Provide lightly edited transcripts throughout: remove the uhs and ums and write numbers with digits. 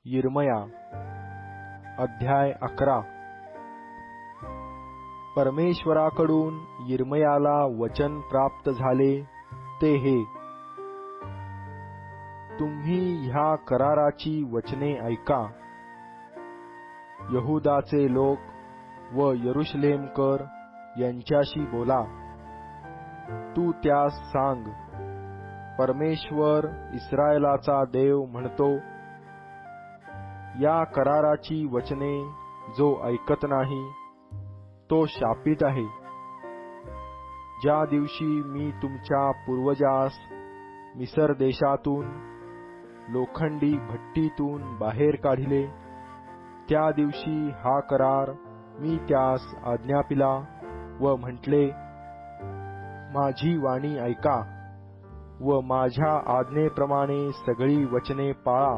यिर्मया अध्याय 11। परमेश्वराकडून यिर्मयाला वचन प्राप्त झाले ते हे, तुम्ही ह्या कराराची वचने ऐका। यहूदाचे लोक व यरुशलेमकर यांच्याशी बोला। तू त्यास सांग, परमेश्वर इस्रायलाचा देव म्हणतो, या कराराची वचने जो ऐकत नाही तो शापित आहे। ज्या दिवशी मी तुमच्या पूर्वजास मिसर देशातून लोखंडी भट्टीतून बाहेर काढिले, त्या दिवशी हा करार मी त्यास आज्ञापिला व म्हटले, माझी वाणी ऐका व माझ्या आज्ञेप्रमाणे सगळी वचने पाळा,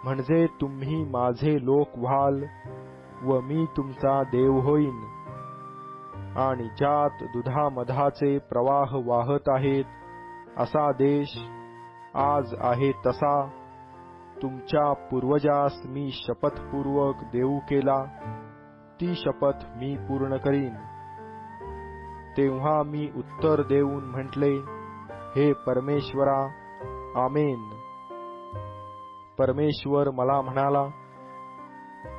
म्हणजे तुम्ही माझे लोक व्हाल व मी तुमचा देव होईन। आणि ज्यात दुधामधाचे प्रवाह वाहत आहेत असा देश आज आहे तसा तुमच्या पूर्वजास मी शपथपूर्वक देऊ केला, ती शपथ मी पूर्ण करीन। तेव्हा मी उत्तर देऊन म्हटले, हे परमेश्वरा, आमेन। परमेश्वर मला म्हणाला,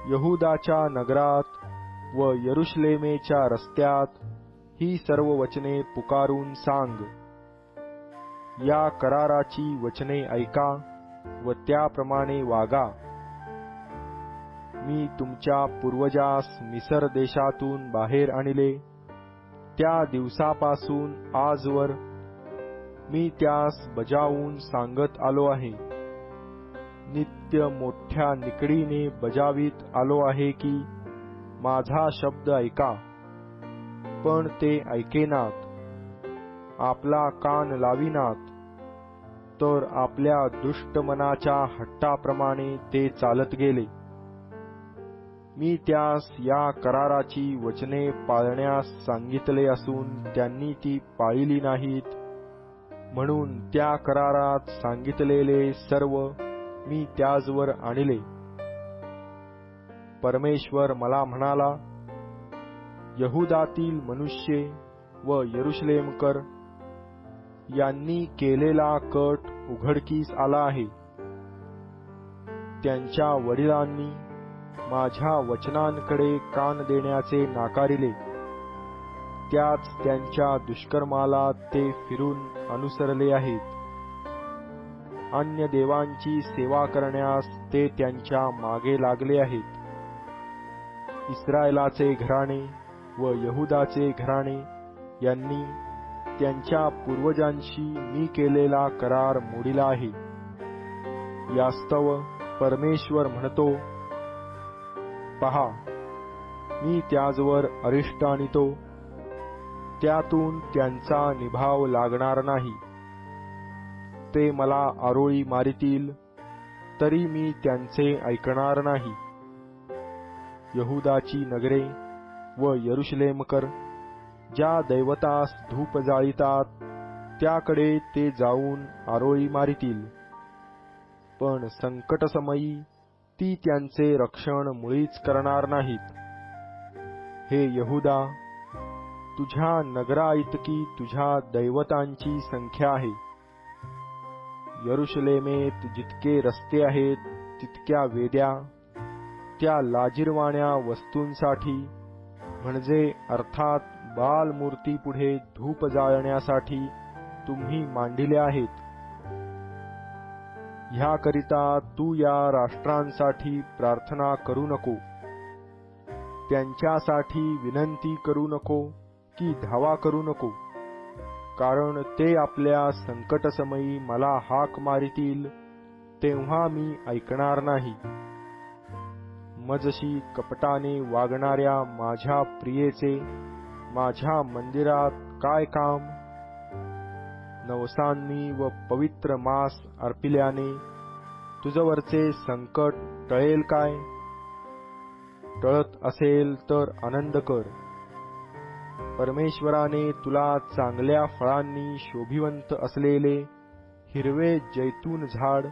यहूदाच्या नगरात व यरुशलेमेच्या रस्त्यात ही सर्व वचने पुकारून सांग। या कराराची वचने ऐका व त्याप्रमाणे वागा। मी तुमच्या पूर्वजास मिसर देशातून बाहेर आणले, त्या दिवसापासून आजवर मी त्यास बजावून सांगत आलो आहे। नित्य मोठ्या निकडीने बजावित आलो आहे की माझा शब्द ऐका, पण ते ऐकेनात, आपला कान लाविनात, तर आपल्या दुष्ट मनाच्या हट्टाप्रमाणे ते चालत गेले। मी त्यास या कराराची वचने पाळण्यास सांगितले असून त्यांनी ती पाळली नाहीत, म्हणून त्या करारात सांगितलेले सर्व मी त्याजवर आणले। परमेश्वर मला म्हणाला, यहूदातील मनुष्य व यरुशलेमकर यांनी केलेला कट उघडकीस आला आहे। त्यांच्या वडिलांनी माझ्या वचनांकडे कान देण्याचे नाकारिले, त्याच त्यांच्या दुष्कर्माला ते फिरून अनुसरले आहेत। अन्य देवांची सेवा करण्यास ते त्यांच्या मागे लागले आहेत। इस्रायलाचे घराणे व यहूदाचे घराणे यांनी त्यांच्या पूर्वजांशी मी केलेला करार मोडिला आहे। यास्तव परमेश्वर म्हणतो, पहा, मी त्याजवर अरिष्ट आणितो, त्यातून त्यांचा निभाव लागणार नाही। ते मला आरोळी मारितील, तरी मी त्यांचे ऐकणार नाही। यहूदाची नगरे व यरुशलेमकर ज्या दैवतास धूप जाळीतात त्याकडे ते जाऊन आरोळी मारितील, पण संकटसमयी ती त्यांचे रक्षण मुळीच करणार नाहीत। हे यहूदा, तुझ्या नगराइतकी तुझ्या दैवतांची संख्या आहे। यरुशलेमेत जितके रस्ते आहेत तितक्या वेद्या, त्या लाजिरवाण्या वस्तूंसाठी, म्हणजे अर्थात बाल मूर्तीपुढे धूप जाळण्यासाठी तुम्ही मांडिल्या आहेत। ह्याकरिता तू या राष्ट्रांसाठी प्रार्थना करू नको, त्यांच्यासाठी विनंती करू नको की धावा करू नको, कारण ते आपल्या संकटसमयी मला हाक मारितील, तेव्हा मी ऐकणार नाही। मजशी कपटाने वागणाऱ्या माझ्या प्रियेचे माझ्या मंदिरात काय काम? नवसांनी व पवित्र मांस अर्पिल्याने तुझवरचे संकट टळेल काय? टळत असेल तर आनंद कर। परमेश्वराने तुला चांगल्या फळांनी शोभिवंत असलेले हिरवे जैतून झाड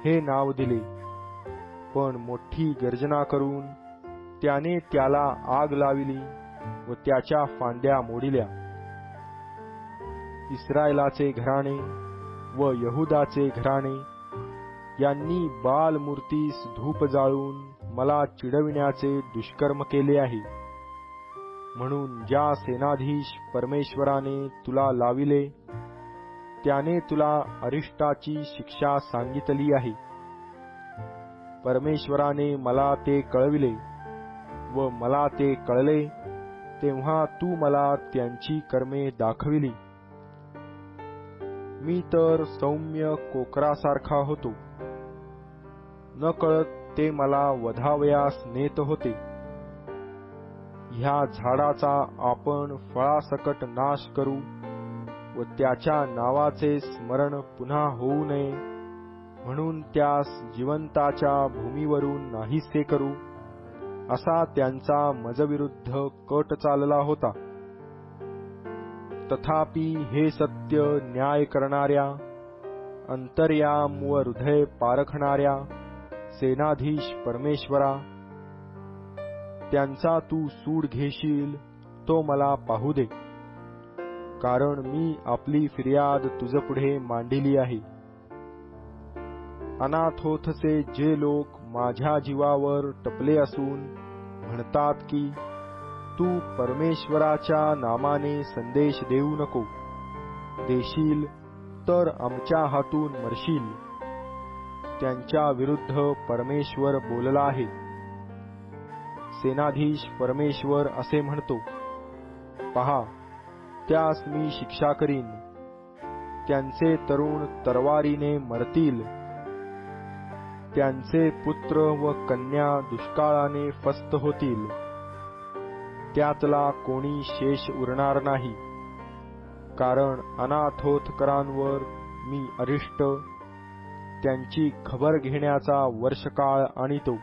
हे नाव दिले, पण मोठी गर्जना करून त्याने त्याला आग लाविली व त्याच्या फांद्या मोडिल्या. इस्रायलाचे घराणे व यहुदाचे घराणे यांनी बाल मूर्तीस धूप जाळून मला चिडविण्याचे दुष्कर्म केले आहे. म्हणून ज्या सेनाधीश परमेश्वराने तुला लाविले त्याने तुला अरिष्टाची शिक्षा सांगितली आहे. परमेश्वराने मला ते कळविले व मला ते कळले तेव्हा तू मला त्यांची कर्मे दाखविली. मी तर सौम्य कोकरासारखा होतो, नकळत ते मला वधावयास नेत होते. ह्या झाडाचा आपण फळासकट नाश करू व त्याच्या नावाचे स्मरण पुन्हा होऊ नये म्हणून त्यास जिवंताच्या भूमीवरून नाहीसे करू, असा त्यांचा मजविरुद्ध कट चालला होता. तथापि हे सत्य न्याय करणाऱ्या, अंतर्याम व हृदय पारखणाऱ्या सेनाधीश परमेश्वरा, त्यांचा तू सूड घेशील तो मला पाहू दे, कारण मी आपली फिर्याद तुझपुढे मांडिली आहे. अनाथोथचे जे लोक माझ्या जीवावर टपले असून म्हणतात की तू परमेश्वराच्या नामाने संदेश देऊ नको, देशील तर आमच्या हातून मरशील, त्यांच्या विरुद्ध परमेश्वर बोलला आहे. सेनाधीश परमेश्वर असे म्हणतो, पहा, त्यास मी शिक्षा करीन, त्यांचे तरुण तरवारीने मरतील, त्यांचे पुत्र व कन्या दुष्काळाने फस्त होतील, त्यातला कोणी शेष उरणार नाही. कारण अनाथोथकरांवर मी अरिष्ट, त्यांची खबर घेण्याचा वर्षकाळ आणितो.